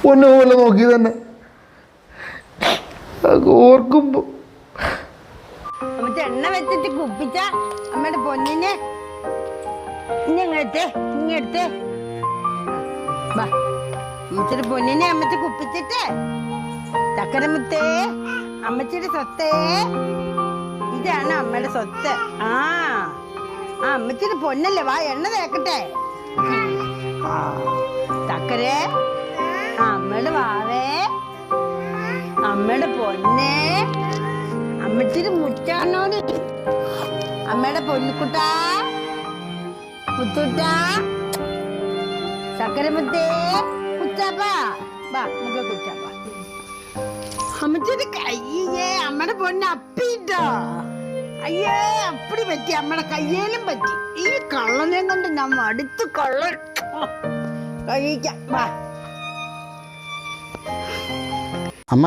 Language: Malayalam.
പൊന്നു പോലെ നോക്കി തന്നെ ഓർക്കുമ്പോ എണ്ണ വെച്ചിട്ട് കുപ്പിച്ച അമ്മയുടെ പൊന്നിനെ ഇങ്ങെടുത്തേ അമ്മച്ചിയുടെ പൊന്നിനെ അമ്മച്ച കുപ്പിച്ചിട്ടേ ചക്കരമുത്തേ അമ്മച്ചിയുടെ സ്വത്തേ ഇതാണ് അമ്മയുടെ സ്വത്ത്. ആ അമ്മച്ചിയുടെ പൊന്നല്ലേ, വാ എണ്ണ തേക്കട്ടെ. ചക്കരേ അമ്മയുടെ വാവേ അമ്മയുടെ പൊന്നേ അമ്മച്ചിയുടെ മുറ്റാണോടി അമ്മയുടെ പൊന്നുക്കുട്ടാ മുത്തൂട്ടാ ചക്കരമുത്തേ കുച്ചാപ്പാ വാ നമുക്ക് കുച്ചാപ്പാ. അമ്മച്ചിയുടെ കയ്യേ അമ്മയുടെ പൊന്ന് അപ്പിട്ടോ. അയ്യേ അപ്പടി പറ്റി, അമ്മയുടെ കയ്യേലും പറ്റി. ഈ കള്ളനെ കൊണ്ട് നമ്മ അടുത്ത് കള്ള കഴിക്കാം. വാ അമ്മ.